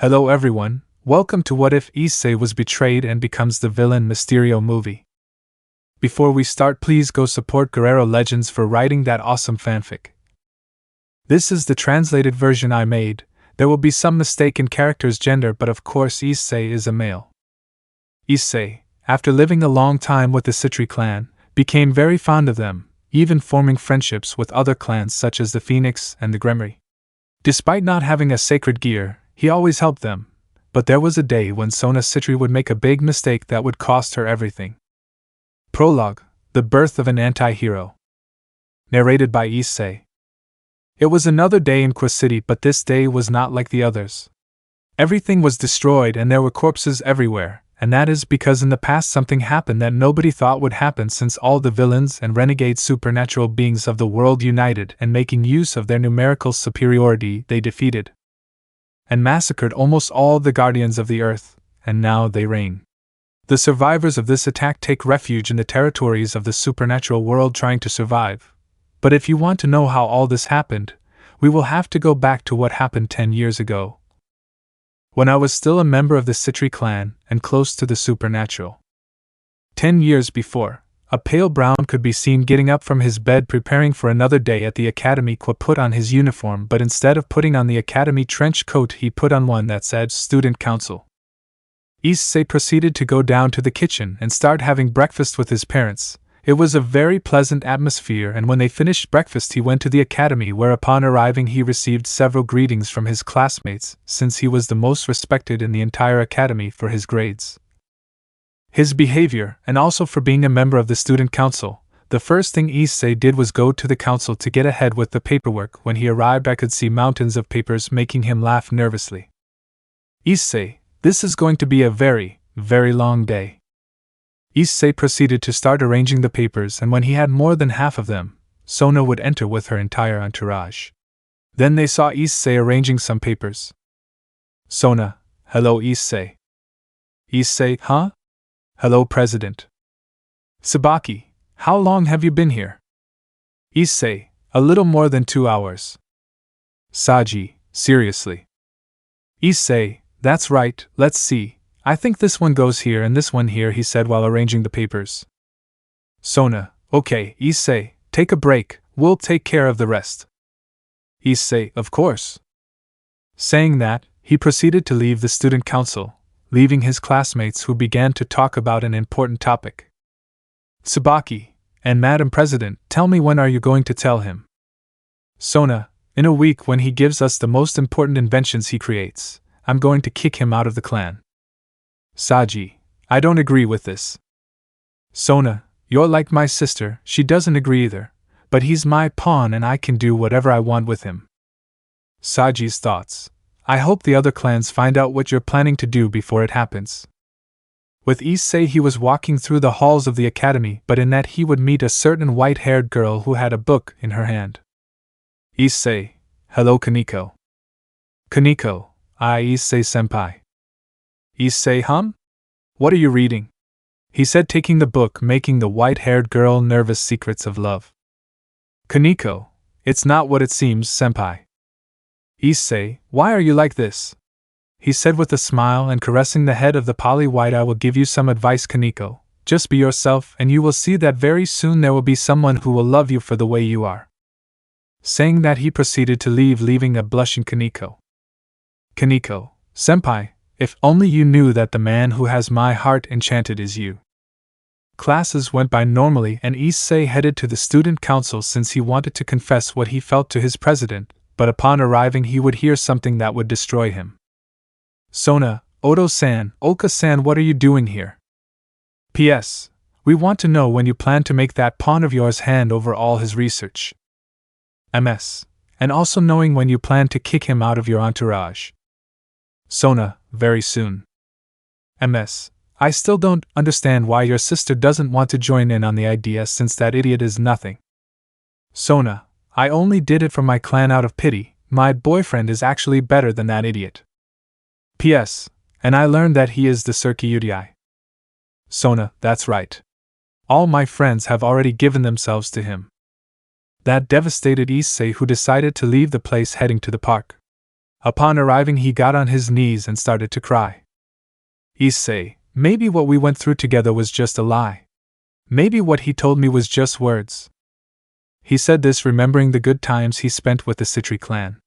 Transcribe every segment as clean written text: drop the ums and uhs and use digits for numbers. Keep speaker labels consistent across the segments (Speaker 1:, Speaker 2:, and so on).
Speaker 1: Hello everyone, welcome to What If Issei Was Betrayed and Becomes the Villain Mysterio movie. Before we start, please go support Guerrero Legends for writing that awesome fanfic. This is the translated version I made. There will be some mistake in character's gender, but of course Issei is a male. Issei, after living a long time with the Sitri Clan, became very fond of them, even forming friendships with other clans such as the Phoenix and the Gremory. Despite not having a sacred gear, he always helped them, but there was a day when Sona Sitri would make a big mistake that would cost her everything. Prologue: The Birth of an Anti-Hero. Narrated by Issei. It was another day in Qua City, but this day was not like the others. Everything was destroyed and there were corpses everywhere, and that is because in the past something happened that nobody thought would happen, since all the villains and renegade supernatural beings of the world united and making use of their numerical superiority, they defeated and massacred almost all the guardians of the earth, and now they reign. The survivors of this attack take refuge in the territories of the supernatural world trying to survive. But if you want to know how all this happened, we will have to go back to what happened 10 years ago, when I was still a member of the Sitri Clan and close to the supernatural. 10 years before, a pale brown could be seen getting up from his bed preparing for another day at the academy. Qua put on his uniform, but instead of putting on the academy trench coat, he put on one that said Student Council. Issei proceeded to go down to the kitchen and start having breakfast with his parents. It was a very pleasant atmosphere, and when they finished breakfast he went to the academy, where upon arriving he received several greetings from his classmates, since he was the most respected in the entire academy for his grades, his behavior, and also for being a member of the student council. The first thing Issei did was go to the council to get ahead with the paperwork. When he arrived, I could see mountains of papers, making him laugh nervously. Issei, this is going to be a very, very long day. Issei proceeded to start arranging the papers, and when he had more than half of them, Sona would enter with her entire entourage. Then they saw Issei arranging some papers. Sona: Hello Issei. Issei: Huh? Hello President. Sabaki: How long have you been here? Issei: A little more than 2 hours. Saji: Seriously? Issei: That's right, let's see. I think this one goes here and this one here, he said while arranging the papers. Sona: Okay, Issei, take a break, we'll take care of the rest. Issei: Of course. Saying that, he proceeded to leave the student council, leaving his classmates, who began to talk about an important topic. Tsubaki: And Madam President, tell me, when are you going to tell him? Sona: In a week, when he gives us the most important inventions he creates. I'm going to kick him out of the clan. Saji: I don't agree with this. Sona: You're like my sister, she doesn't agree either, but he's my pawn and I can do whatever I want with him. Saji's thoughts: I hope the other clans find out what you're planning to do before it happens. With Issei, he was walking through the halls of the academy, but in that he would meet a certain white-haired girl who had a book in her hand. Issei: Hello Kaneko. Kaneko: Issei senpai. Issei: What are you reading? He said, taking the book, making the white-haired girl nervous. Secrets of Love. Kaneko: It's not what it seems, senpai. Issei: Why are you like this? He said with a smile and caressing the head of the poly-white. I will give you some advice, Kaneko. Just be yourself and you will see that very soon there will be someone who will love you for the way you are. Saying that, he proceeded to leave, leaving a blushing Kaneko. Kaneko: Senpai, if only you knew that the man who has my heart enchanted is you. Classes went by normally and Issei headed to the student council since he wanted to confess what he felt to his president, but upon arriving he would hear something that would destroy him. Sona: Oto-san, Oka-san, what are you doing here? P.S. We want to know when you plan to make that pawn of yours hand over all his research. M.S. And also knowing when you plan to kick him out of your entourage. Sona: Very soon. M.S. I still don't understand why your sister doesn't want to join in on the idea, since that idiot is nothing. Sona: I only did it for my clan out of pity. My boyfriend is actually better than that idiot. P.S. And I learned that he is the Surkyudai. Sona: That's right. All my friends have already given themselves to him. That devastated Issei, who decided to leave the place, heading to the park. Upon arriving, he got on his knees and started to cry. Issei, maybe what we went through together was just a lie. Maybe what he told me was just words. He said this remembering the good times he spent with the Sitri Clan.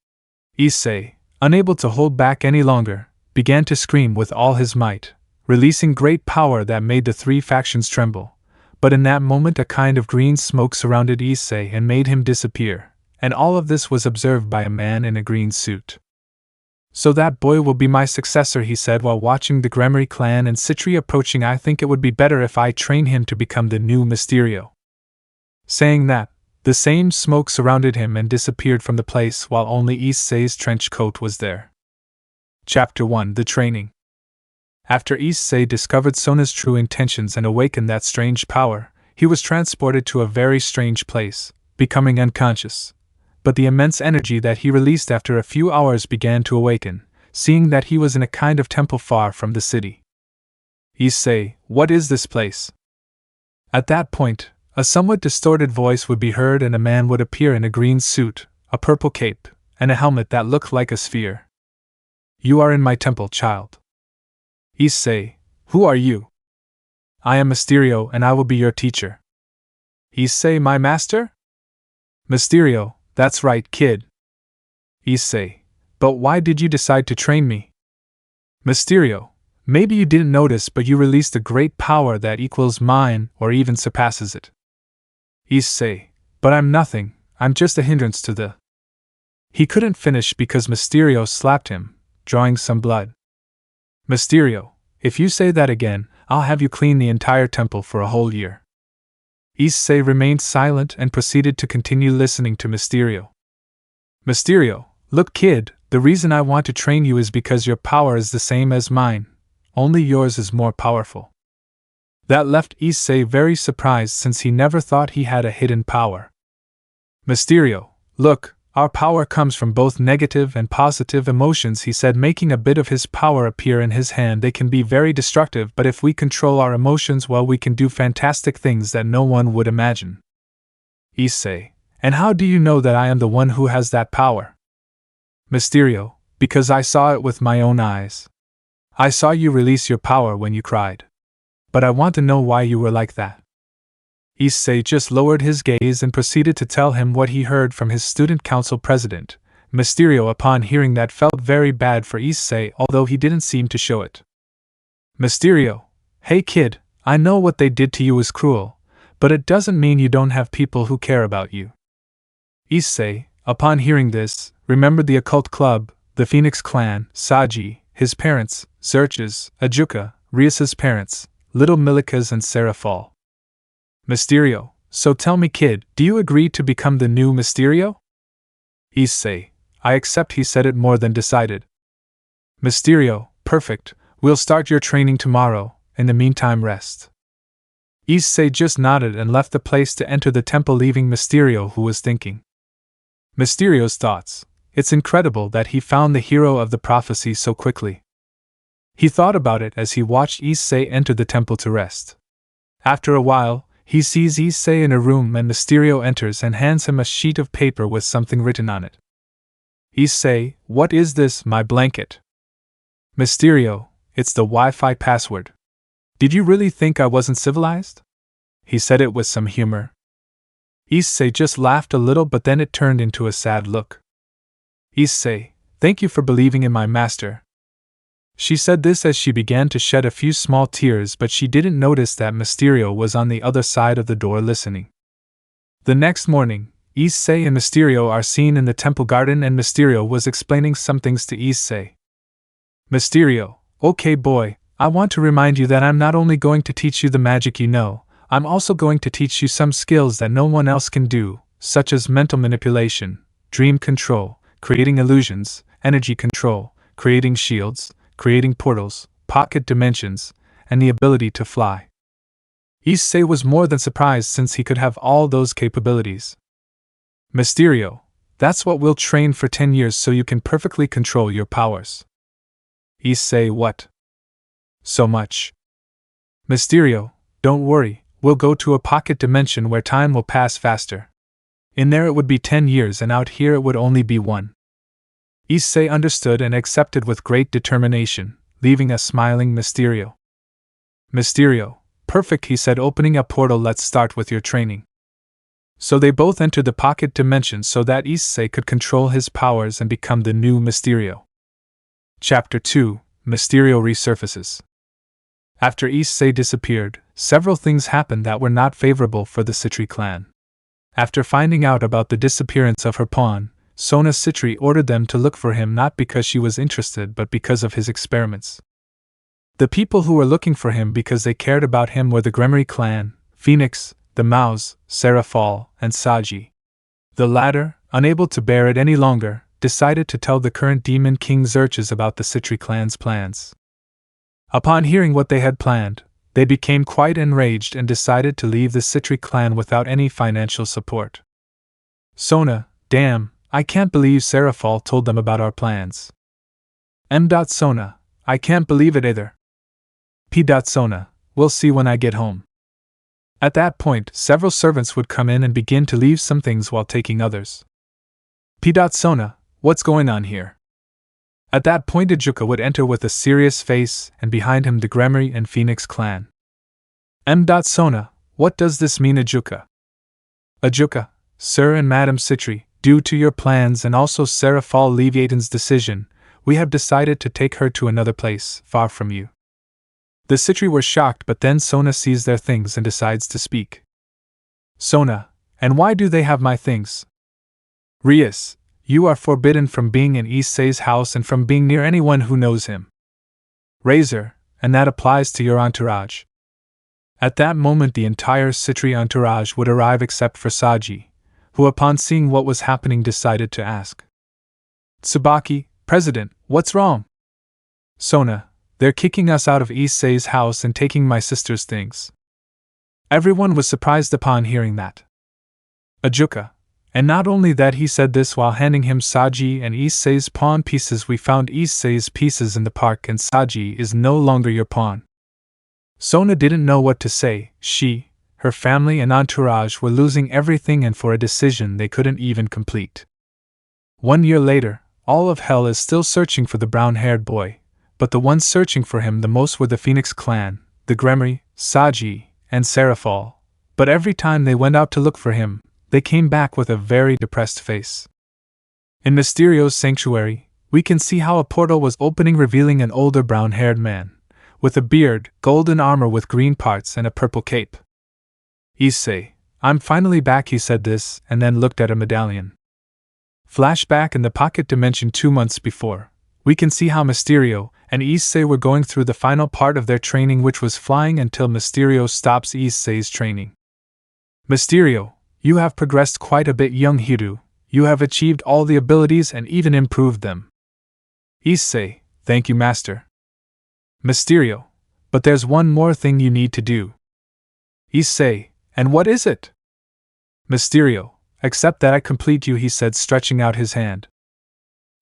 Speaker 1: Issei, unable to hold back any longer, began to scream with all his might, releasing great power that made the three factions tremble. But in that moment a kind of green smoke surrounded Issei and made him disappear, and all of this was observed by a man in a green suit. So that boy will be my successor, he said while watching the Gremory clan and Sitri approaching. I think it would be better if I train him to become the new Mysterio. Saying that, the same smoke surrounded him and disappeared from the place while only Issei's trench coat was there. Chapter 1: The Training. After Issei discovered Sona's true intentions and awakened that strange power, he was transported to a very strange place, becoming unconscious. But the immense energy that he released after a few hours began to awaken, seeing that he was in a kind of temple far from the city. Issei, what is this place? At that point, a somewhat distorted voice would be heard and a man would appear in a green suit, a purple cape, and a helmet that looked like a sphere. You are in my temple, child. Issei, who are you? I am Mysterio and I will be your teacher. Issei, my master? Mysterio, that's right, kid. Issei, but why did you decide to train me? Mysterio, maybe you didn't notice, but you released a great power that equals mine or even surpasses it. Issei, but I'm nothing, I'm just a hindrance to the... He couldn't finish because Mysterio slapped him, drawing some blood. Mysterio, if you say that again, I'll have you clean the entire temple for a whole year. Issei remained silent and proceeded to continue listening to Mysterio. Mysterio, look kid, the reason I want to train you is because your power is the same as mine, only yours is more powerful. That left Issei very surprised since he never thought he had a hidden power. Mysterio, look, our power comes from both negative and positive emotions, he said, making a bit of his power appear in his hand. They can be very destructive, but if we control our emotions well, we can do fantastic things that no one would imagine. Issei, and how do you know that I am the one who has that power? Mysterio, because I saw it with my own eyes. I saw you release your power when you cried. But I want to know why you were like that. Issei just lowered his gaze and proceeded to tell him what he heard from his student council president. Mysterio, upon hearing that, felt very bad for Issei, although he didn't seem to show it. Mysterio, hey kid, I know what they did to you is cruel, but it doesn't mean you don't have people who care about you. Issei, upon hearing this, remembered the occult club, the Phoenix Clan, Saji, his parents, Xerxes, Ajuka, Rias's parents, Little Milikas and Seraphal. Mysterio, so tell me kid, do you agree to become the new Mysterio? Issei, I accept, he said it more than decided. Mysterio, perfect, we'll start your training tomorrow, in the meantime rest. Issei just nodded and left the place to enter the temple, leaving Mysterio, who was thinking. Mysterio's thoughts, it's incredible that he found the hero of the prophecy so quickly. He thought about it as he watched Issei enter the temple to rest. After a while, he sees Issei in a room and Mysterio enters and hands him a sheet of paper with something written on it. Issei, what is this, my blanket? Mysterio, it's the Wi-Fi password. Did you really think I wasn't civilized? He said it with some humor. Issei just laughed a little, but then it turned into a sad look. Issei, thank you for believing in my master. She said this as she began to shed a few small tears, but she didn't notice that Mysterio was on the other side of the door listening. The next morning, Issei and Mysterio are seen in the temple garden and Mysterio was explaining some things to Issei. Mysterio, okay boy, I want to remind you that I'm not only going to teach you the magic you know, I'm also going to teach you some skills that no one else can do, such as mental manipulation, dream control, creating illusions, energy control, creating shields, creating portals, pocket dimensions, and the ability to fly. Issei was more than surprised since he could have all those capabilities. Mysterio, that's what we'll train for 10 years so you can perfectly control your powers. Issei, what? So much. Mysterio, don't worry, we'll go to a pocket dimension where time will pass faster. In there it would be 10 years and out here it would only be 1. Issei understood and accepted with great determination, leaving a smiling Mysterio. Mysterio, perfect, he said, opening a portal. Let's start with your training. So they both entered the pocket dimension so that Issei could control his powers and become the new Mysterio. Chapter 2, Mysterio resurfaces. After Issei disappeared, several things happened that were not favorable for the Sitri clan. After finding out about the disappearance of her pawn, Sona Sitri ordered them to look for him not because she was interested but because of his experiments. The people who were looking for him because they cared about him were the Gremory clan, Phoenix, the Maus, Seraphal, and Saji. The latter, unable to bear it any longer, decided to tell the current Demon King Xerxes about the Sitri clan's plans. Upon hearing what they had planned, they became quite enraged and decided to leave the Sitri clan without any financial support. Sona, damn, I can't believe Seraphal told them about our plans. Sona, I can't believe it either. Sona, we'll see when I get home. At that point, several servants would come in and begin to leave some things while taking others. Sona, what's going on here? At that point, Ajuka would enter with a serious face, and behind him the Gremory and Phoenix clan. Sona, what does this mean, Ajuka? Ajuka, Sir and Madam Sitri, due to your plans and also Seraphal Leviathan's decision, we have decided to take her to another place, far from you. The Sitri were shocked, but then Sona sees their things and decides to speak. Sona, and why do they have my things? Rias, you are forbidden from being in Issei's house and from being near anyone who knows him. Razor, and that applies to your entourage. At that moment the entire Sitri entourage would arrive except for Saji, who upon seeing what was happening decided to ask. Tsubaki, President, what's wrong? Sona, they're kicking us out of Issei's house and taking my sister's things. Everyone was surprised upon hearing that. Ajuka, and not only that, he said this while handing him Saji and Issei's pawn pieces. We found Issei's pieces in the park and Saji is no longer your pawn. Sona didn't know what to say. She, her family and entourage were losing everything and for a decision they couldn't even complete. 1 year later, all of hell is still searching for the brown-haired boy, but the ones searching for him the most were the Phoenix clan, the Gremory, Saji, and Seraphal. But every time they went out to look for him, they came back with a very depressed face. In Mysterio's sanctuary, we can see how a portal was opening, revealing an older brown-haired man, with a beard, golden armor with green parts and a purple cape. Issei, I'm finally back, he said this, and then looked at a medallion. Flashback in the pocket dimension 2 months before, we can see how Mysterio and Issei were going through the final part of their training, which was flying, until Mysterio stops Issei's training. Mysterio, you have progressed quite a bit, young Hiro. You have achieved all the abilities and even improved them. Issei, thank you, Master. Mysterio, but there's one more thing you need to do. Issei, and what is it? Mysterio, accept that I complete you, he said, stretching out his hand.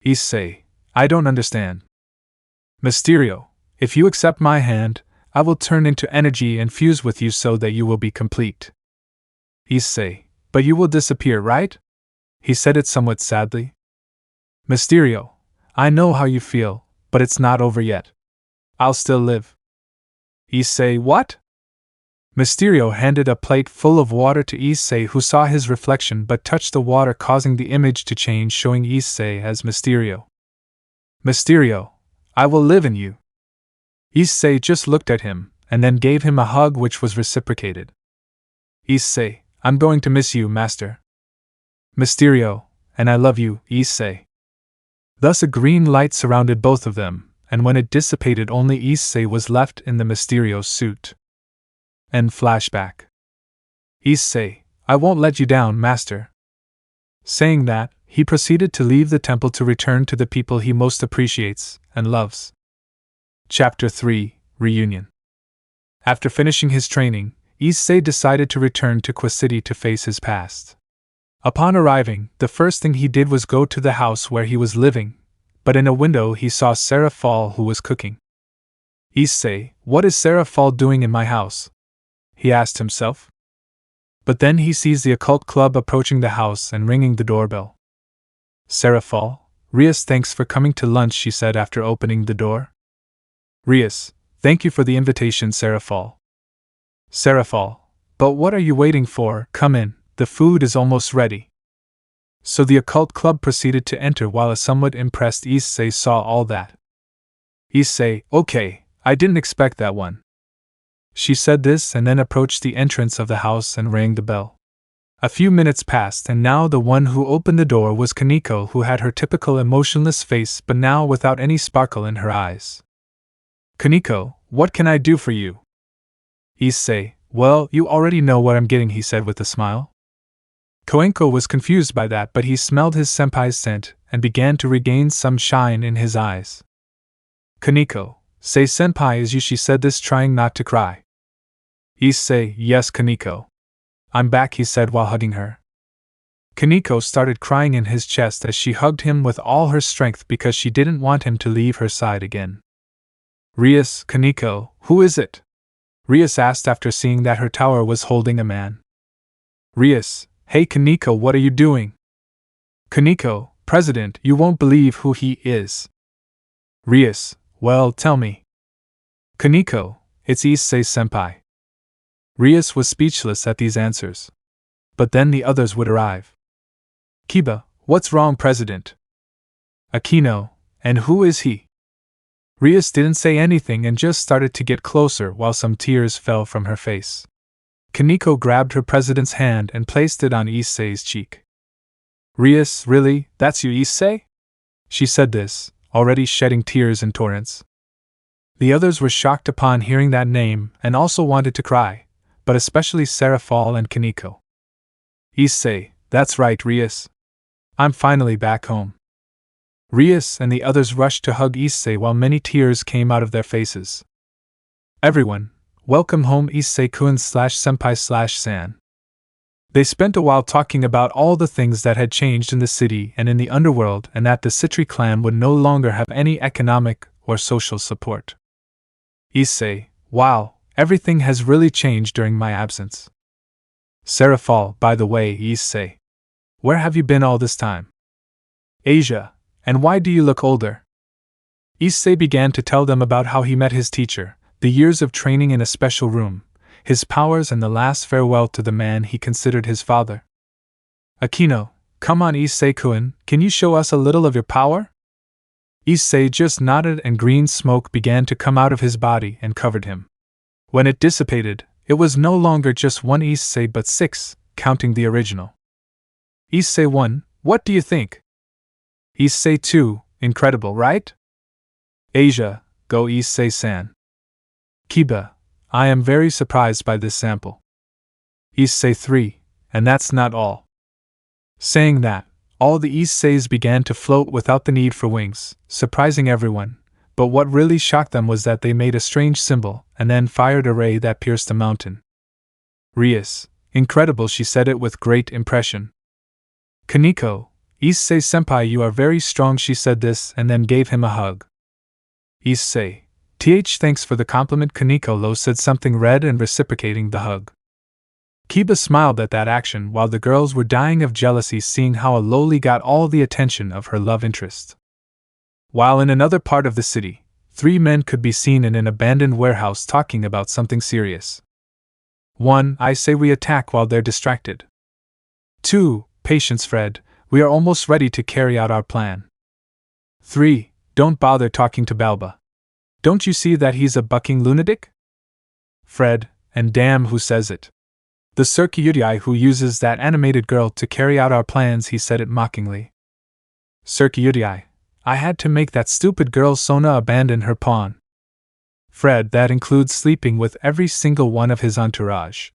Speaker 1: Issei, I don't understand. Mysterio, if you accept my hand, I will turn into energy and fuse with you so that you will be complete. Issei, but you will disappear, right? He said it somewhat sadly. Mysterio, I know how you feel, but it's not over yet. I'll still live. Issei, what? Mysterio handed a plate full of water to Issei, who saw his reflection but touched the water, causing the image to change, showing Issei as Mysterio. Mysterio, I will live in you. Issei just looked at him, and then gave him a hug which was reciprocated. Issei, I'm going to miss you, Master. Mysterio, and I love you, Issei. Thus a green light surrounded both of them, and when it dissipated only Issei was left in the Mysterio suit. End flashback. Issei, I won't let you down, Master. Saying that, he proceeded to leave the temple to return to the people he most appreciates and loves. Chapter 3, Reunion. After finishing his training, Issei decided to return to Qua City to face his past. Upon arriving, the first thing he did was go to the house where he was living, but in a window he saw Seraphal, who was cooking. Issei, what is Seraphal doing in my house? He asked himself. But then he sees the occult club approaching the house and ringing the doorbell. Seraphal, Rias, thanks for coming to lunch, she said after opening the door. Rias, thank you for the invitation, Seraphal. Seraphal, but what are you waiting for? Come in, the food is almost ready. So the occult club proceeded to enter while a somewhat impressed Issei saw all that. Issei, okay, I didn't expect that one. She said this and then approached the entrance of the house and rang the bell. A few minutes passed and now the one who opened the door was Kaneko, who had her typical emotionless face but now without any sparkle in her eyes. Kaneko, what can I do for you? Issei, well, you already know what I'm getting, he said with a smile. Koenko was confused by that, but he smelled his senpai's scent and began to regain some shine in his eyes. Kaneko, say senpai is you, she said this trying not to cry. Issei, yes Kaneko. I'm back, he said while hugging her. Kaneko started crying in his chest as she hugged him with all her strength because she didn't want him to leave her side again. Rias, Kaneko, who is it? Rias asked after seeing that her tower was holding a man. Rias, hey Kaneko, what are you doing? Kaneko, President, you won't believe who he is. Rias, well, tell me. Kaneko, it's Issei-senpai. Rias was speechless at these answers. But then the others would arrive. Kiba, what's wrong, President? Akino, and who is he? Rias didn't say anything and just started to get closer while some tears fell from her face. Kaneko grabbed her president's hand and placed it on Issei's cheek. Rias, really, that's you, Issei? She said this, already shedding tears in torrents. The others were shocked upon hearing that name and also wanted to cry, but especially Seraphal and Kaneko. Issei, that's right, Rias. I'm finally back home. Rias and the others rushed to hug Issei while many tears came out of their faces. Everyone, welcome home Issei-kun/senpai/san. They spent a while talking about all the things that had changed in the city and in the underworld and that the Sitri Clan would no longer have any economic or social support. Issei, wow, everything has really changed during my absence. Seraphal, by the way, Issei. Where have you been all this time? Asia, and why do you look older? Issei began to tell them about how he met his teacher, the years of training in a special room, his powers and the last farewell to the man he considered his father. Akino, come on Issei-kun, can you show us a little of your power? Issei just nodded and green smoke began to come out of his body and covered him. When it dissipated, it was no longer just one Issei but 6, counting the original. Issei 1, what do you think? Issei 2, incredible, right? Asia, go Issei-san. Kiba, I am very surprised by this sample. Issei 3, and that's not all. Saying that, all the Isseis began to float without the need for wings, surprising everyone, but what really shocked them was that they made a strange symbol and then fired a ray that pierced a mountain. Rias, incredible, she said it with great impression. Kaneko, Issei-senpai, you are very strong, she said this and then gave him a hug. Issei, thanks for the compliment. Kaneko Lo said something red and reciprocating the hug. Kiba smiled at that action while the girls were dying of jealousy seeing how a lowly got all the attention of her love interest. While in another part of the city, 3 men could be seen in an abandoned warehouse talking about something serious. 1. I say we attack while they're distracted. 2. Patience, Fred, we are almost ready to carry out our plan. 3. Don't bother talking to Balba. Don't you see that he's a bucking lunatic? Fred, and damn who says it. The Circuitii who uses that animated girl to carry out our plans, he said it mockingly. Circuitii, I had to make that stupid girl Sona abandon her pawn. Fred, that includes sleeping with every single one of his entourage.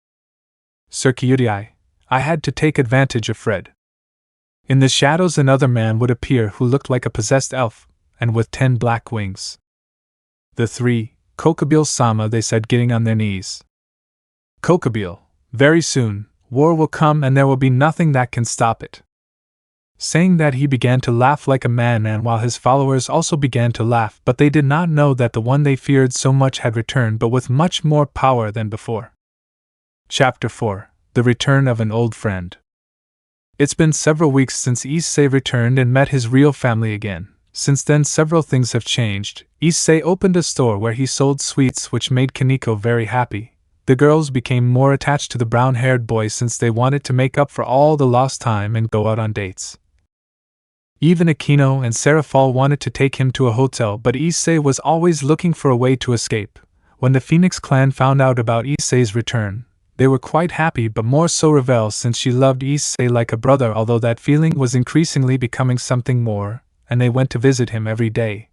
Speaker 1: Circuitii, I had to take advantage of Fred. In the shadows another man would appear who looked like a possessed elf, and with 10 black wings. The 3, Kokobile-sama, they said, getting on their knees. Kokobile, very soon, war will come and there will be nothing that can stop it. Saying that he began to laugh like a madman while his followers also began to laugh, but they did not know that the one they feared so much had returned but with much more power than before. Chapter 4, The Return of an Old Friend. It's been several weeks since Issei returned and met his real family again. Since then several things have changed. Issei opened a store where he sold sweets which made Kaneko very happy. The girls became more attached to the brown-haired boy since they wanted to make up for all the lost time and go out on dates. Even Akino and Serafal wanted to take him to a hotel, but Issei was always looking for a way to escape. When the Phoenix clan found out about Issei's return, they were quite happy, but more so Ravel since she loved Issei like a brother, although that feeling was increasingly becoming something more, and they went to visit him every day.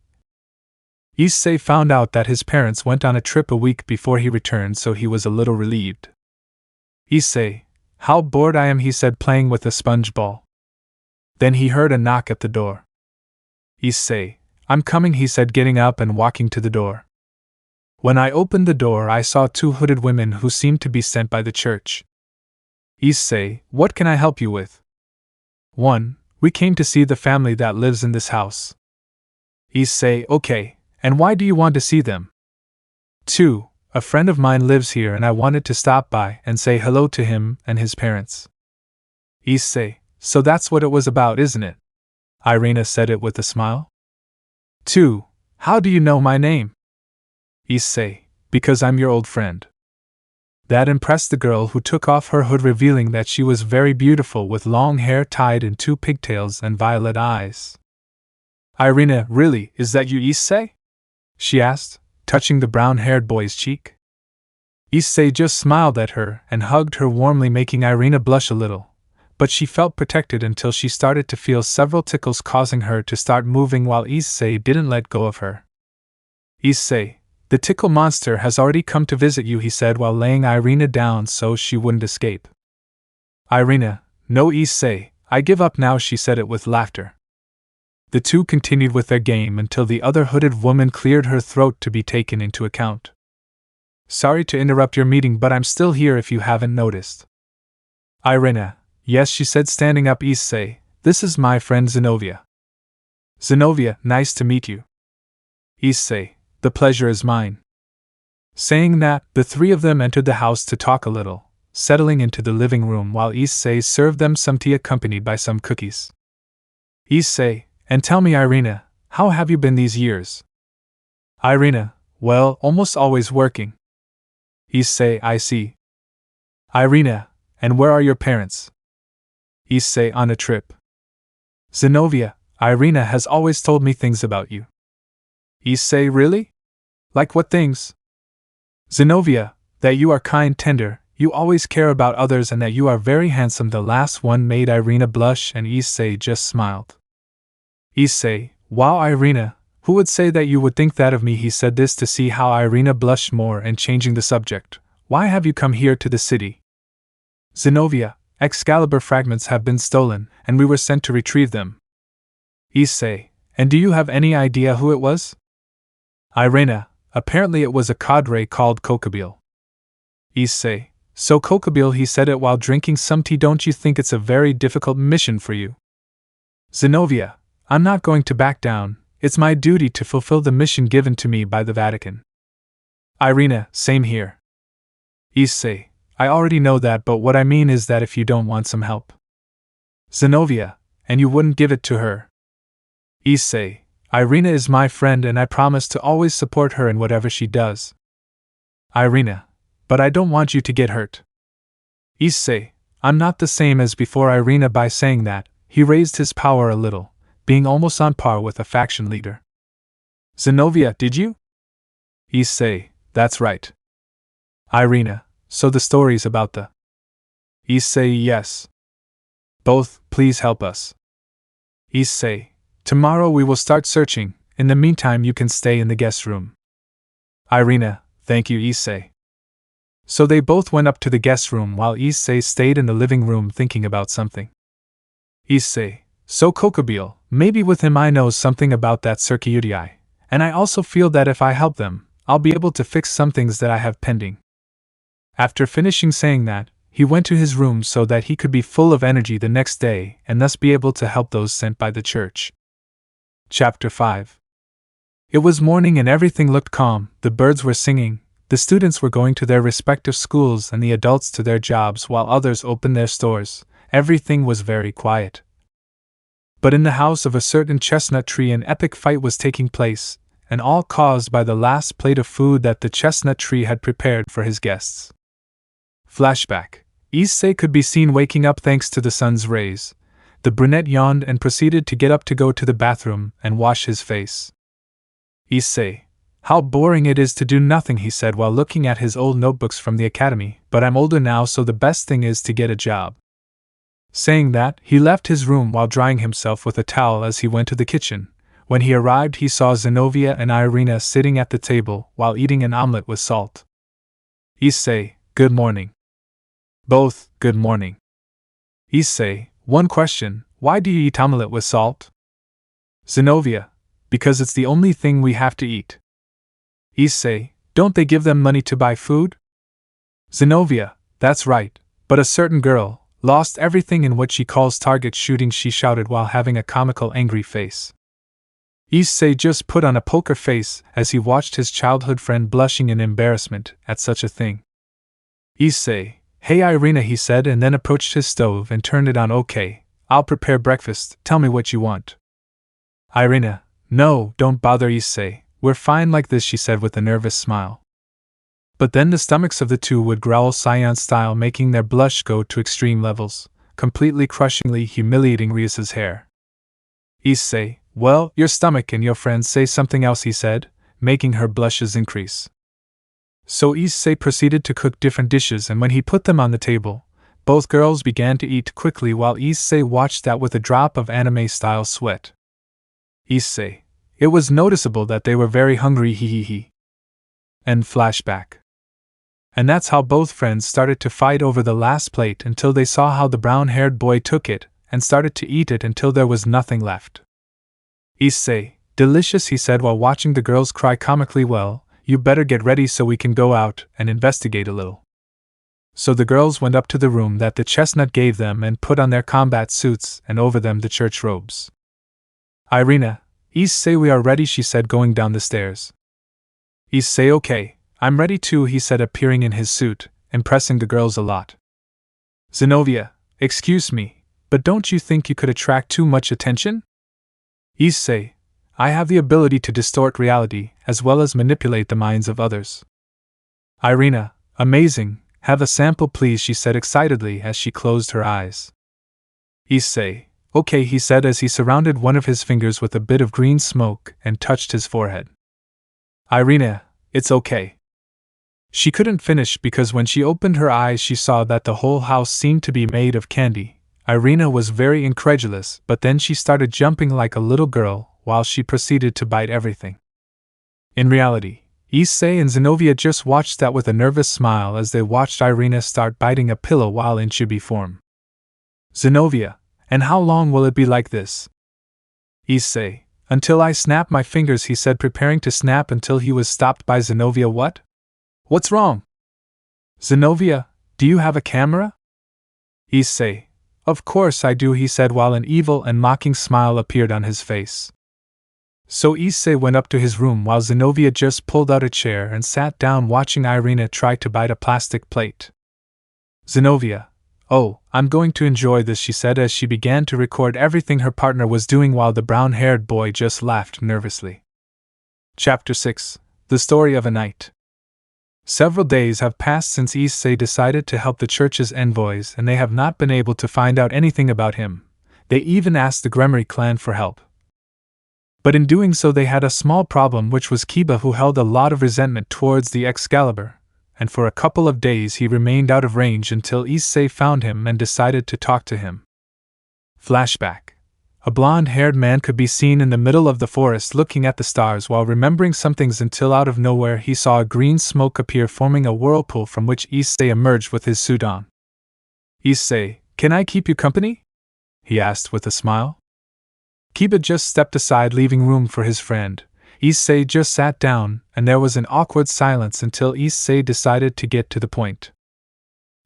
Speaker 1: Issei found out that his parents went on a trip a week before he returned, so he was a little relieved. "Issei, how bored I am," he said, playing with a sponge ball. Then he heard a knock at the door. "Issei, I'm coming," he said, getting up and walking to the door. When I opened the door, I saw two hooded women who seemed to be sent by the church. "Issei, what can I help you with?" "1. We came to see the family that lives in this house." Issei, "Okay, and why do you want to see them?" "2. A friend of mine lives here and I wanted to stop by and say hello to him and his parents." Issei, "So that's what it was about, isn't it?" Irina said it with a smile. 2. How do you know my name? Issei, "Because I'm your old friend." That impressed the girl, who took off her hood, revealing that she was very beautiful with long hair tied in two pigtails and violet eyes. "Irina, really, is that you, Issei?" she asked, touching the brown-haired boy's cheek. Issei just smiled at her and hugged her warmly, making Irina blush a little, but she felt protected until she started to feel several tickles, causing her to start moving while Issei didn't let go of her. "Issei, the tickle monster has already come to visit you," he said while laying Irina down so she wouldn't escape. Irina, "No, Issei, I give up now," she said it with laughter. The two continued with their game until the other hooded woman cleared her throat to be taken into account. "Sorry to interrupt your meeting, but I'm still here if you haven't noticed." Irina, "Yes," she said, standing up. "Issei, this is my friend Zenobia." "Zenobia, nice to meet you." "Issei, the pleasure is mine." Saying that, the three of them entered the house to talk a little, settling into the living room while Issei served them some tea accompanied by some cookies. "Issei, and tell me, Irina, how have you been these years?" Irina, "Well, almost always working." Issei, "I see." Irina, "And where are your parents?" Issei, "On a trip." Zenobia, "Irina has always told me things about you." Issei, "Really? Like what things?" Zenobia, "That you are kind, tender, you always care about others, and that you are very handsome." The last one made Irina blush, and Issei just smiled. Issei, "Wow, Irina, who would say that you would think that of me?" He said this to see how Irina blushed more, and changing the subject, "Why have you come here to the city?" Zenobia, "Excalibur fragments have been stolen, and we were sent to retrieve them." Issei, "And do you have any idea who it was?" Irina, "Apparently it was a cadre called Kokabile." Issei, "So Kokabile," he said it while drinking some tea, "don't you think it's a very difficult mission for you?" Zenobia, "I'm not going to back down, it's my duty to fulfill the mission given to me by the Vatican." Irina, "Same here." Issei, "I already know that, but what I mean is that if you don't want some help." Zenobia, "And you wouldn't give it to her?" Issei, "Irina is my friend and I promise to always support her in whatever she does." Irina, "But I don't want you to get hurt." Issei, "I'm not the same as before." Irina, by saying that, he raised his power a little, being almost on par with a faction leader. Zenobia, "Did you?" Issei, "That's right." Irina, "So the story's about the..." Issei, "Yes." Both, "Please help us." Issei, "Tomorrow we will start searching, in the meantime you can stay in the guest room." Irina, "Thank you, Issei." So they both went up to the guest room while Issei stayed in the living room thinking about something. Issei, "So Kokabile, maybe with him I know something about that Circuiti, and I also feel that if I help them, I'll be able to fix some things that I have pending." After finishing saying that, he went to his room so that he could be full of energy the next day and thus be able to help those sent by the church. Chapter 5. It was morning and everything looked calm. The birds were singing, the students were going to their respective schools, and the adults to their jobs, while others opened their stores, everything was very quiet. But in the house of a certain chestnut tree an epic fight was taking place, and all caused by the last plate of food that the chestnut tree had prepared for his guests. Flashback. Issei could be seen waking up thanks to the sun's rays. The brunette yawned and proceeded to get up to go to the bathroom and wash his face. Issei. How boring it is to do nothing, he said while looking at his old notebooks from the academy, but I'm older now, so the best thing is to get a job. Saying that, he left his room while drying himself with a towel as he went to the kitchen. When he arrived, he saw Zenobia and Irina sitting at the table while eating an omelette with salt. Issei, good morning. Both, good morning. Issei, one question, why do you eat omelette with salt? Zenobia, because it's the only thing we have to eat. Issei, don't they give them money to buy food? Zenobia, that's right, but a certain girl lost everything in what she calls target shooting, she shouted while having a comical angry face. Issei just put on a poker face as he watched his childhood friend blushing in embarrassment at such a thing. Issei, hey Irina, he said, and then approached his stove and turned it on. Okay, I'll prepare breakfast, tell me what you want. Irina, no, don't bother Issei, we're fine like this, she said with a nervous smile. But then the stomachs of the two would growl Saiyan style, making their blush go to extreme levels, completely crushingly humiliating Rias's hair. Issei, well, your stomach and your friends say something else, he said, making her blushes increase. So Issei proceeded to cook different dishes, and when he put them on the table, both girls began to eat quickly while Issei watched that with a drop of anime-style sweat. Issei, it was noticeable that they were very hungry, he. And flashback. And that's how both friends started to fight over the last plate until they saw how the brown-haired boy took it and started to eat it until there was nothing left. Issei, delicious, he said while watching the girls cry comically. Well, you better get ready so we can go out and investigate a little. So the girls went up to the room that the chestnut gave them and put on their combat suits and over them the church robes. Irina, Issei, we are ready, she said going down the stairs. Issei, okay, I'm ready too, he said appearing in his suit, impressing the girls a lot. Zenobia, excuse me, but don't you think you could attract too much attention? Issei, I have the ability to distort reality as well as manipulate the minds of others. Irina, amazing, have a sample please, she said excitedly as she closed her eyes. Issei, okay, he said as he surrounded one of his fingers with a bit of green smoke and touched his forehead. Irina, it's okay. She couldn't finish because when she opened her eyes she saw that the whole house seemed to be made of candy. Irina was very incredulous, but then she started jumping like a little girl while she proceeded to bite everything. In reality, Issei and Zenobia just watched that with a nervous smile as they watched Irina start biting a pillow while in chibi form. Zenobia, and how long will it be like this? Issei, until I snap my fingers, he said preparing to snap until he was stopped by Zenobia. What? What's wrong? Zenobia, do you have a camera? Issei, of course I do, he said while an evil and mocking smile appeared on his face. So Issei went up to his room while Zenobia just pulled out a chair and sat down watching Irina try to bite a plastic plate. Zenobia, oh, I'm going to enjoy this, she said as she began to record everything her partner was doing while the brown-haired boy just laughed nervously. Chapter 6, The Story of a Night. Several days have passed since Issei decided to help the church's envoys and they have not been able to find out anything about him. They even asked the Gremory clan for help. But in doing so they had a small problem, which was Kiba, who held a lot of resentment towards the Excalibur, and for a couple of days he remained out of range until Issei found him and decided to talk to him. Flashback. A blonde-haired man could be seen in the middle of the forest looking at the stars while remembering some things until out of nowhere he saw a green smoke appear, forming a whirlpool from which Issei emerged with his suit on. Issei, can I keep you company? He asked with a smile. Kiba just stepped aside, leaving room for his friend. Issei just sat down, and there was an awkward silence until Issei decided to get to the point.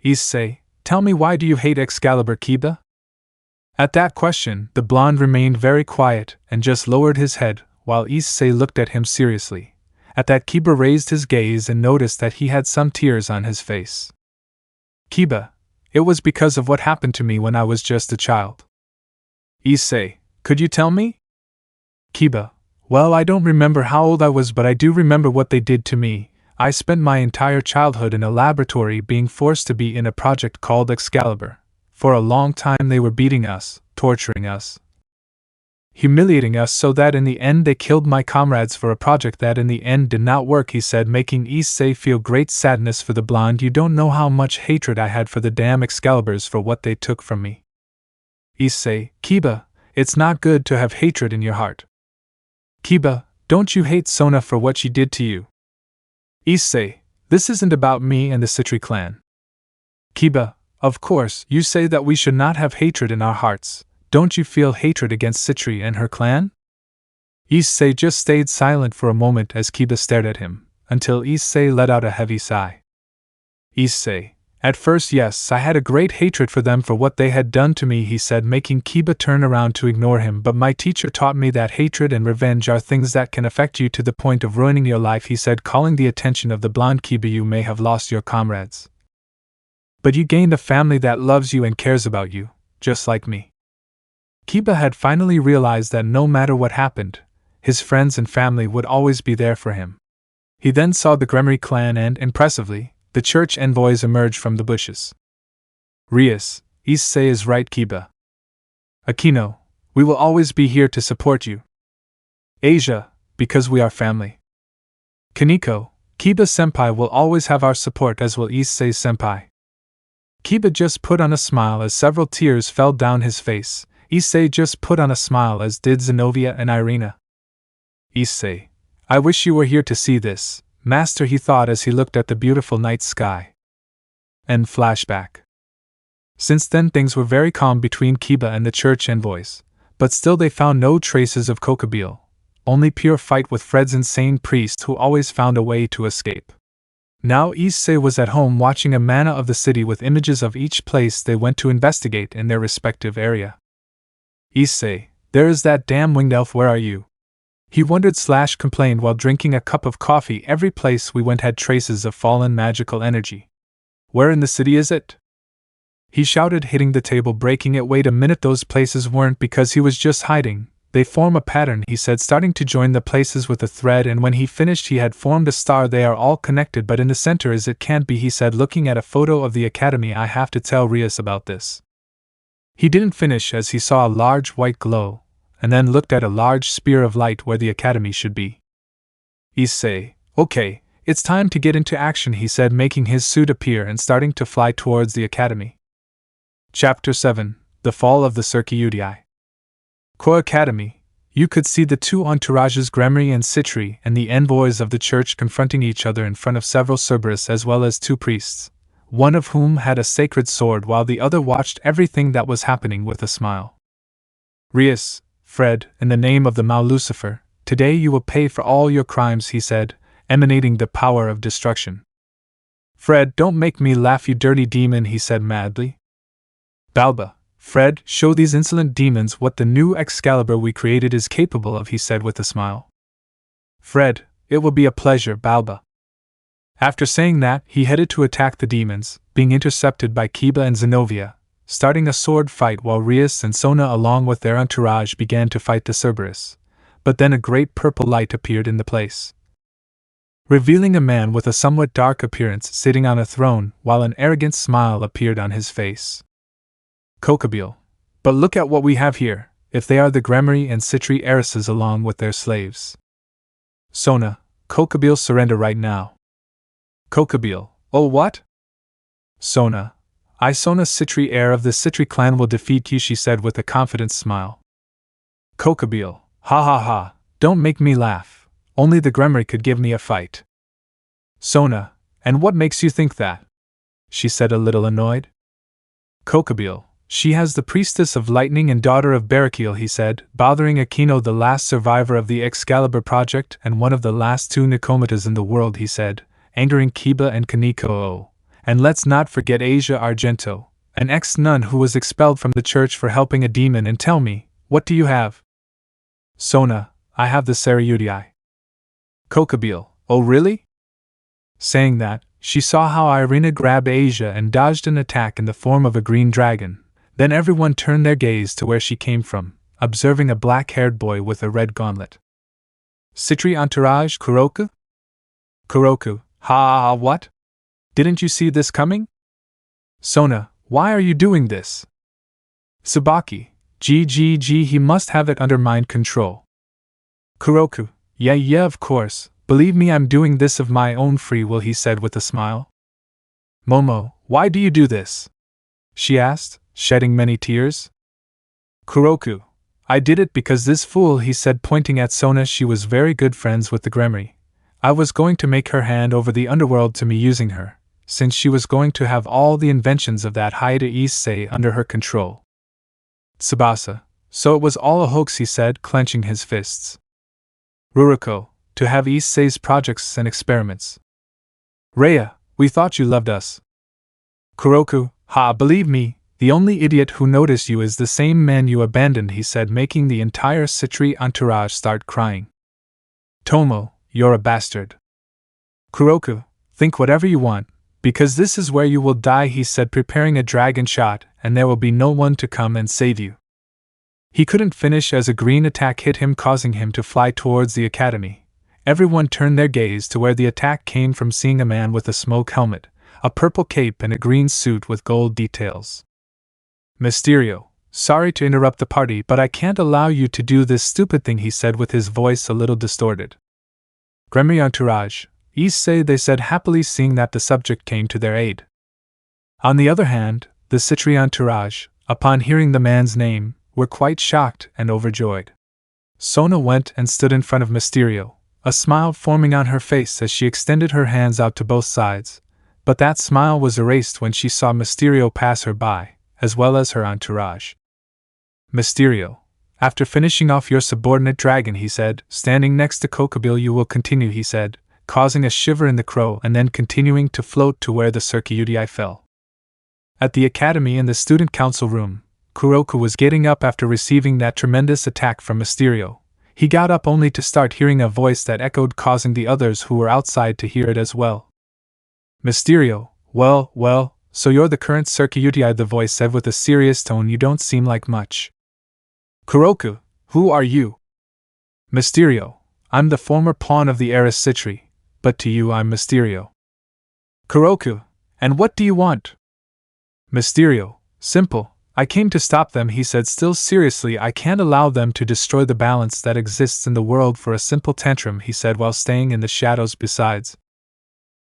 Speaker 1: Issei, tell me, why do you hate Excalibur, Kiba? At that question, the blonde remained very quiet and just lowered his head while Issei looked at him seriously. At that, Kiba raised his gaze and noticed that he had some tears on his face. Kiba, It was because of what happened to me when I was just a child. Issei, could you tell me? Kiba, well, I don't remember how old I was, but I do remember what they did to me. I spent my entire childhood in a laboratory being forced to be in a project called Excalibur. For a long time they were beating us, torturing us, humiliating us, so that in the end they killed my comrades for a project that in the end did not work, he said, making Issei feel great sadness for the blonde. You don't know how much hatred I had for the damn Excaliburs for what they took from me. Issei, Kiba, it's not good to have hatred in your heart. Kiba, don't you hate Sona for what she did to you? Issei, this isn't about me and the Sitri Clan. Kiba, of course, you say that we should not have hatred in our hearts. Don't you feel hatred against Sitri and her clan? Issei just stayed silent for a moment as Kiba stared at him, until Issei let out a heavy sigh. Issei, at first yes, I had a great hatred for them for what they had done to me, he said, making Kiba turn around to ignore him, but my teacher taught me that hatred and revenge are things that can affect you to the point of ruining your life, he said, calling the attention of the blonde. Kiba, you may have lost your comrades, but you gained a family that loves you and cares about you, just like me. Kiba had finally realized that no matter what happened, his friends and family would always be there for him. He then saw the Gremory clan and, impressively, the church envoys emerge from the bushes. Rias, Issei is right, Kiba. Akino, we will always be here to support you. Asia, because we are family. Kaneko, Kiba-senpai will always have our support, as will Issei-senpai. Kiba just put on a smile as several tears fell down his face. Issei just put on a smile, as did Zenobia and Irina. Issei, I wish you were here to see this, Master, he thought as he looked at the beautiful night sky. End flashback. Since then things were very calm between Kiba and the church envoys, but still they found no traces of Kokabile, only pure fight with Fred's insane priest who always found a way to escape. Now Issei was at home watching a mana of the city with images of each place they went to investigate in their respective area. Issei, there is that damn winged elf, where are you? He wondered/complained while drinking a cup of coffee. Every place we went had traces of fallen magical energy. Where in the city is it? He shouted, hitting the table, breaking it. Wait a minute, those places weren't because he was just hiding. They form a pattern, he said, starting to join the places with a thread, and when he finished he had formed a star. They are all connected, but in the center is it can't be, he said, looking at a photo of the academy. I have to tell Rias about this. He didn't finish as he saw a large white glow, and then looked at a large spear of light where the academy should be. Issei, okay, it's time to get into action, he said, making his suit appear and starting to fly towards the academy. Chapter 7, The Fall of the Circuitii. Core Academy. You could see the two entourages, Gremory and Sitri, and the envoys of the church confronting each other in front of several Cerberus as well as two priests, one of whom had a sacred sword while the other watched everything that was happening with a smile. Rias, Fred, in the name of the Mao Lucifer, today you will pay for all your crimes, he said, emanating the power of destruction. Fred, don't make me laugh, you dirty demon, he said madly. Balba, Fred, show these insolent demons what the new Excalibur we created is capable of, he said with a smile. Fred, it will be a pleasure, Balba. After saying that, he headed to attack the demons, being intercepted by Kiba and Zenobia, starting a sword fight while Rias and Sona along with their entourage began to fight the Cerberus. But then a great purple light appeared in the place, revealing a man with a somewhat dark appearance sitting on a throne while an arrogant smile appeared on his face. Kokabile, but look at what we have here, if they are the Gremory and Sitri heiresses along with their slaves. Sona, Kokabile, surrender right now. Kokabile, oh what? Sona, I, Sona Sitri, heir of the Sitri clan, will defeat you, she said with a confident smile. Kokabile, ha ha ha, don't make me laugh, only the Gremory could give me a fight. Sona, and what makes you think that? She said, a little annoyed. Kokabile, she has the priestess of lightning and daughter of Barakiel, he said, bothering Akino, the last survivor of the Excalibur project and one of the last two Nikomatas in the world, he said, angering Kiba and Kaneko. And let's not forget Asia Argento, an ex-nun who was expelled from the church for helping a demon. And tell me, what do you have? Sona, I have the Circuitii. Kokabile, oh really? Saying that, she saw how Irina grabbed Asia and dodged an attack in the form of a green dragon. Then everyone turned their gaze to where she came from, observing a black-haired boy with a red gauntlet. Sitri entourage, Kuroku? Kuroku, ha, what? Didn't you see this coming? Sona, why are you doing this? Tsubaki, GGG, he must have it under mind control. Kuroku, yeah, of course. Believe me, I'm doing this of my own free will, he said with a smile. Momo, why do you do this? She asked, shedding many tears. Kuroku, I did it because this fool, he said, pointing at Sona. She was very good friends with the Gremory. I was going to make her hand over the underworld to me using her, since she was going to have all the inventions of that Haida Issei under her control. Tsubasa, so it was all a hoax, he said, clenching his fists. Ruruko, to have Issei's projects and experiments. Rhea, we thought you loved us. Kuroku, ha, believe me, the only idiot who noticed you is the same man you abandoned, he said, making the entire Sitri entourage start crying. Tomo, you're a bastard. Kuroku, think whatever you want, because this is where you will die, he said, preparing a dragon shot, and there will be no one to come and save you. He couldn't finish as a green attack hit him, causing him to fly towards the academy. Everyone turned their gaze to where the attack came from, seeing a man with a smoke helmet, a purple cape and a green suit with gold details. Mysterio, sorry to interrupt the party, but I can't allow you to do this stupid thing, he said with his voice a little distorted. Gremory entourage, Issei, they said happily, seeing that the subject came to their aid. On the other hand, the Sitri entourage, upon hearing the man's name, were quite shocked and overjoyed. Sona went and stood in front of Mysterio, a smile forming on her face as she extended her hands out to both sides, but that smile was erased when she saw Mysterio pass her by, as well as her entourage. Mysterio, after finishing off your subordinate dragon, he said, standing next to Kokobile, you will continue, he said, causing a shiver in the crow and then continuing to float to where the Circuiti fell. At the academy in the student council room, Kuroku was getting up after receiving that tremendous attack from Mysterio. He got up only to start hearing a voice that echoed, causing the others who were outside to hear it as well. Mysterio, well, so you're the current Circuiti, the voice said with a serious tone. You don't seem like much. Kuroku, who are you? Mysterio, I'm the former pawn of the heiress Sitri, but to you I'm Mysterio. Kuroku, and what do you want? Mysterio, simple. I came to stop them, he said, still seriously. I can't allow them to destroy the balance that exists in the world for a simple tantrum, he said while staying in the shadows. Besides,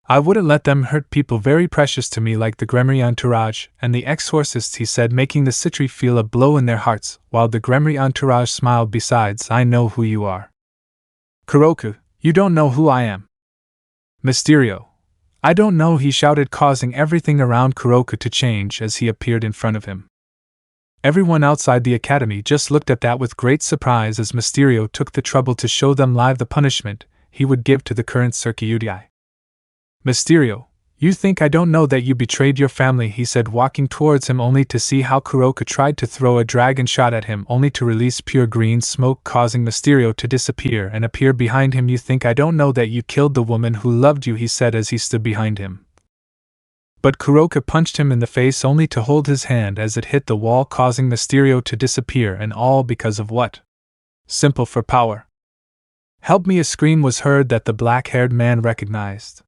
Speaker 1: I wouldn't let them hurt people very precious to me like the Gremory entourage and the exorcists, he said, making the Sitri feel a blow in their hearts, while the Gremory entourage smiled. Besides, I know who you are. Kuroku, you don't know who I am. Mysterio, I don't know, he shouted, causing everything around Kuroku to change as he appeared in front of him. Everyone outside the academy just looked at that with great surprise as Mysterio took the trouble to show them live the punishment he would give to the current Circuiti. Mysterio, you think I don't know that you betrayed your family, he said, walking towards him only to see how Kuroku tried to throw a dragon shot at him only to release pure green smoke, causing Mysterio to disappear and appear behind him. You think I don't know that you killed the woman who loved you, he said as he stood behind him. But Kuroku punched him in the face only to hold his hand as it hit the wall, causing Mysterio to disappear, and all because of what? Simple, for power. Help me! A scream was heard that the black-haired man recognized.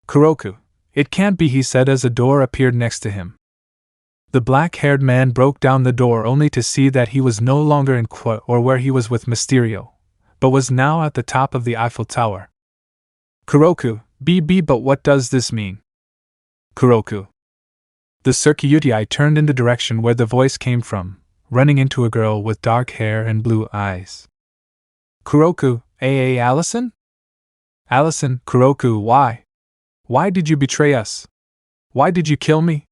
Speaker 1: Kuroku, it can't be, he said as a door appeared next to him. The black-haired man broke down the door only to see that he was no longer in or where he was with Mysterio, but was now at the top of the Eiffel Tower. Kuroku, but what does this mean? Kuroku. The Circuiti turned in the direction where the voice came from, running into a girl with dark hair and blue eyes. Kuroku, Allison? Allison, Kuroku, why? Why did you betray us? Why did you kill me?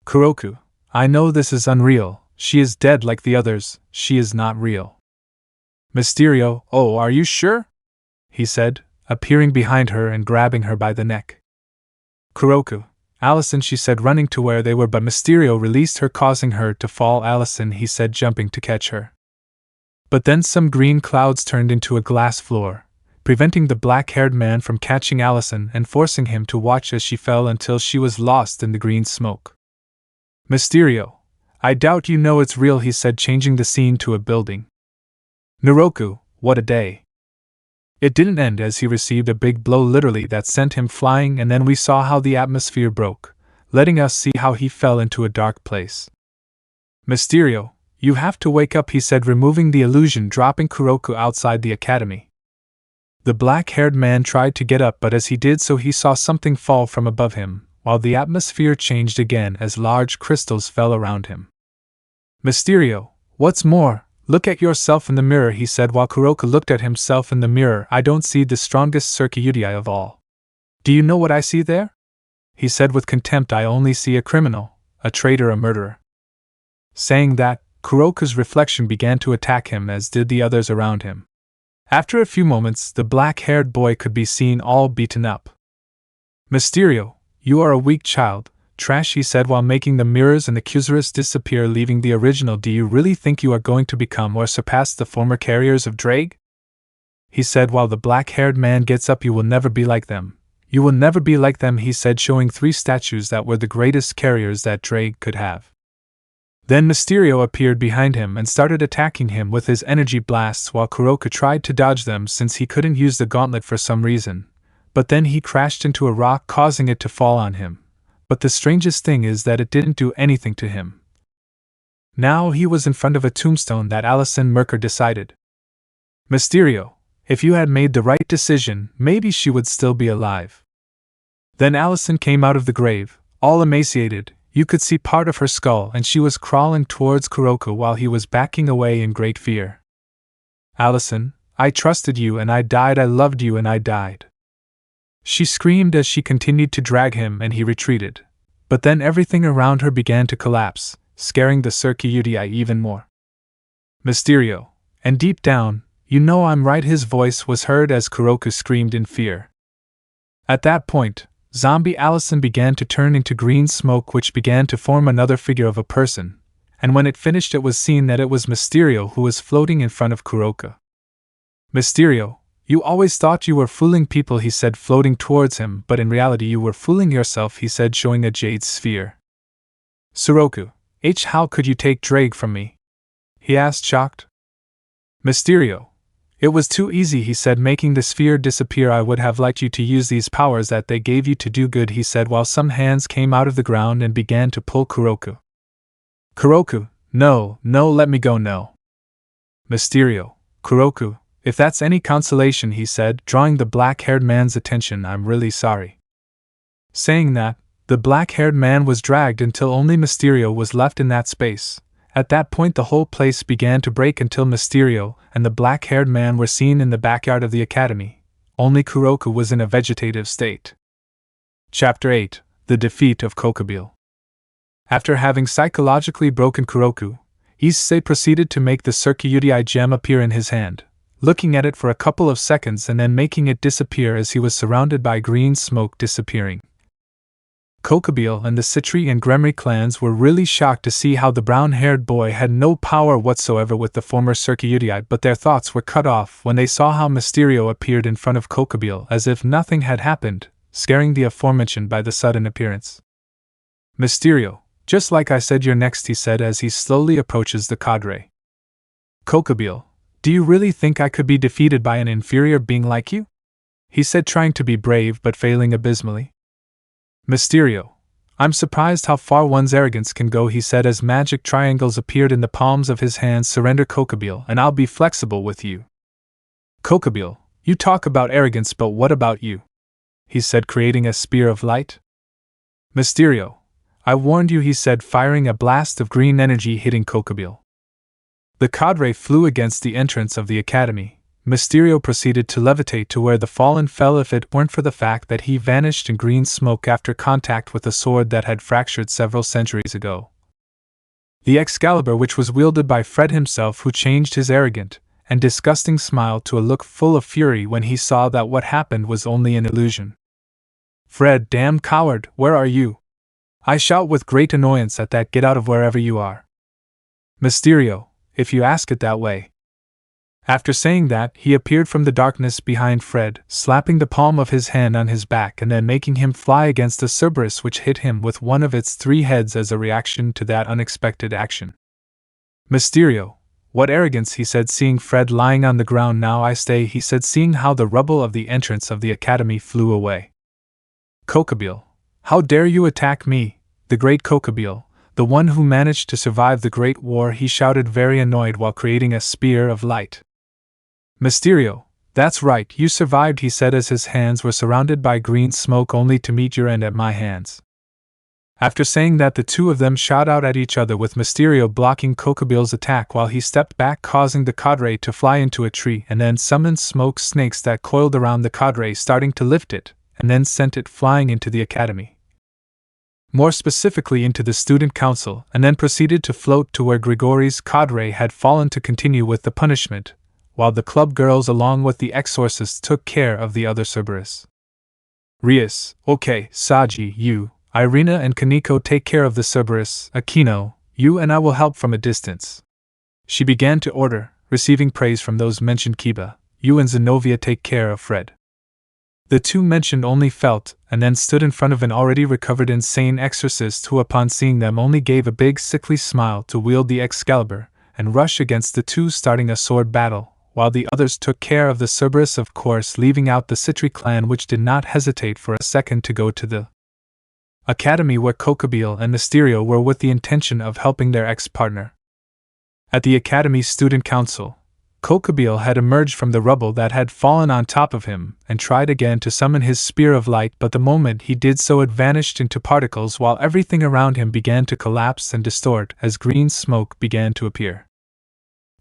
Speaker 1: Kuroku, I know this is unreal. She is dead like the others. She is not real. Mysterio, oh, are you sure? He said, appearing behind her and grabbing her by the neck. Kuroku, Allison, she said, running to where they were, but Mysterio released her, causing her to fall. Allison, he said, jumping to catch her. But then some green clouds turned into a glass floor, preventing the black-haired man from catching Allison and forcing him to watch as she fell until she was lost in the green smoke. Mysterio, I doubt you know it's real, he said, changing the scene to a building. Naroku, what a day. It didn't end as he received a big blow literally that sent him flying, and then we saw how the atmosphere broke, letting us see how he fell into a dark place. Mysterio, you have to wake up, he said, removing the illusion, dropping Kuroko outside the academy. The black-haired man tried to get up, but as he did so he saw something fall from above him, while the atmosphere changed again as large crystals fell around him. Mysterio, what's more, look at yourself in the mirror, he said while Kuroko looked at himself in the mirror. I don't see the strongest Tsukuyorai of all. Do you know what I see there? He said with contempt. I only see a criminal, a traitor, a murderer. Saying that, Kuroko's reflection began to attack him, as did the others around him. After a few moments, the black-haired boy could be seen all beaten up. Mysterio, you are a weak child, trash, he said while making the mirrors and accusers disappear, leaving the original. Do you really think you are going to become or surpass the former carriers of Drake? He said while the black-haired man gets up. You will never be like them. You will never be like them, he said, showing 3 statues that were the greatest carriers that Drake could have. Then Mysterio appeared behind him and started attacking him with his energy blasts while Kuroko tried to dodge them since he couldn't use the gauntlet for some reason. But then he crashed into a rock, causing it to fall on him. But the strangest thing is that it didn't do anything to him. Now he was in front of a tombstone that Allison Merker decided. Mysterio, if you had made the right decision, maybe she would still be alive. Then Allison came out of the grave, all emaciated. You could see part of her skull, and she was crawling towards Kuroko while he was backing away in great fear. Allison, I trusted you and I died. I loved you and I died. She screamed as she continued to drag him, and he retreated. But then everything around her began to collapse, scaring the Tsukuyorai even more. Mysterio, and deep down, you know I'm right, his voice was heard as Kuroko screamed in fear. At that point, zombie Allison began to turn into green smoke, which began to form another figure of a person, and when it finished it was seen that it was Mysterio who was floating in front of Kuroko. Mysterio, you always thought you were fooling people, he said, floating towards him, but in reality you were fooling yourself, he said, showing a jade sphere. Suroku, how could you take Drake from me? He asked, shocked. Mysterio, it was too easy, he said, making the sphere disappear. I would have liked you to use these powers that they gave you to do good, he said, while some hands came out of the ground and began to pull Kuroko. Kuroko, no, let me go, no. Mysterio, Kuroko, if that's any consolation, he said, drawing the black-haired man's attention, I'm really sorry. Saying that, the black-haired man was dragged until only Mysterio was left in that space. At that point the whole place began to break until Mysterio and the black-haired man were seen in the backyard of the academy. Only Kuroko was in a vegetative state. Chapter 8: The Defeat of Kokobile. After having psychologically broken Kuroko, Issei proceeded to make the Tsukuyorai gem appear in his hand, looking at it for a couple of seconds and then making it disappear as he was surrounded by green smoke disappearing. Kokobile and the Sitri and Gremory clans were really shocked to see how the brown-haired boy had no power whatsoever with the former Tsukuyorai, but their thoughts were cut off when they saw how Mysterio appeared in front of Kokobile as if nothing had happened, scaring the aforementioned by the sudden appearance. Mysterio, just like I said, you're next, he said as he slowly approaches the cadre. Kokobile, do you really think I could be defeated by an inferior being like you? He said, trying to be brave but failing abysmally. Mysterio, I'm surprised how far one's arrogance can go, he said as magic triangles appeared in the palms of his hands. Surrender, Kokobile, and I'll be flexible with you. Kokobile, you talk about arrogance, but what about you? He said, creating a spear of light. Mysterio, I warned you, he said, firing a blast of green energy hitting Kokobile. The cadre flew against the entrance of the academy. Mysterio proceeded to levitate to where the fallen fell if it weren't for the fact that he vanished in green smoke after contact with a sword that had fractured several centuries ago. The Excalibur, which was wielded by Fred himself, who changed his arrogant and disgusting smile to a look full of fury when he saw that what happened was only an illusion. Fred, damn coward, where are you? I shout with great annoyance at that. Get out of wherever you are. Mysterio, if you ask it that way. After saying that, he appeared from the darkness behind Fred, slapping the palm of his hand on his back and then making him fly against the Cerberus, which hit him with one of its 3 heads as a reaction to that unexpected action. Mysterio, what arrogance, he said, seeing Fred lying on the ground. Now I stay, he said, seeing how the rubble of the entrance of the academy flew away. Kokabeel, how dare you attack me, the great Kokabeel, the one who managed to survive the Great War, he shouted, very annoyed while creating a spear of light. Mysterio, that's right, you survived, he said as his hands were surrounded by green smoke, only to meet your end at my hands. After saying that, the two of them shot out at each other, with Mysterio blocking Kokabeel's attack while he stepped back, causing the cadre to fly into a tree, and then summoned smoke snakes that coiled around the cadre, starting to lift it, and then sent it flying into the academy. More specifically into the student council, and then proceeded to float to where Gregory's cadre had fallen to continue with the punishment, while the club girls along with the exorcists took care of the other Cerberus. Rias, okay, Saji, you, Irina and Kaneko take care of the Cerberus, Aquino, you and I will help from a distance. She began to order, receiving praise from those mentioned. Kiba, you and Zenobia take care of Fred. The two mentioned only felt, and then stood in front of an already recovered insane exorcist who, upon seeing them, only gave a big sickly smile to wield the Excalibur and rush against the two, starting a sword battle, while the others took care of the Cerberus, of course leaving out the Sitri Clan, which did not hesitate for a second to go to the academy where Kokabeel and Mysterio were with the intention of helping their ex-partner. At the academy's student council, Kokabeel had emerged from the rubble that had fallen on top of him and tried again to summon his spear of light, but the moment he did so it vanished into particles while everything around him began to collapse and distort as green smoke began to appear.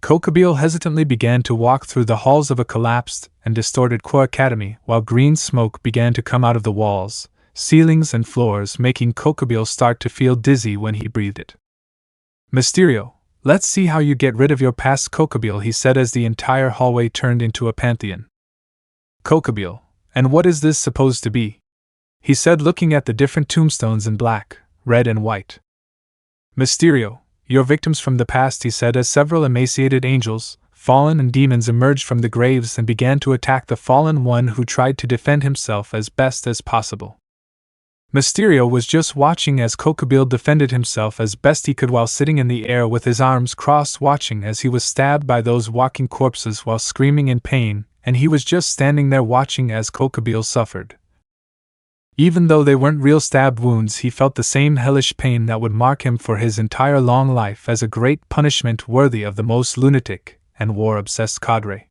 Speaker 1: Kokabeel hesitantly began to walk through the halls of a collapsed and distorted core academy while green smoke began to come out of the walls, ceilings and floors, making Kokabeel start to feel dizzy when he breathed it. Mysterio, let's see how you get rid of your past, Kokabeel, he said as the entire hallway turned into a pantheon. Kokabeel, and what is this supposed to be? He said, looking at the different tombstones in black, red and white. Mysterio, your victims from the past, he said as several emaciated angels, fallen and demons emerged from the graves and began to attack the fallen one who tried to defend himself as best as possible. Mysterio was just watching as Kokabeel defended himself as best he could while sitting in the air with his arms crossed, watching as he was stabbed by those walking corpses while screaming in pain, and he was just standing there watching as Kokabeel suffered. Even though they weren't real stab wounds, he felt the same hellish pain that would mark him for his entire long life as a great punishment worthy of the most lunatic and war-obsessed cadre.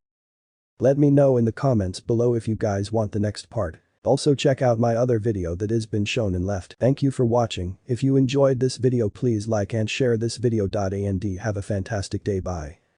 Speaker 2: Let me know in the comments below if you guys want the next part. Also check out my other video that has been shown in left. Thank you for watching. If you enjoyed this video, please like and share this video. And have a fantastic day. Bye.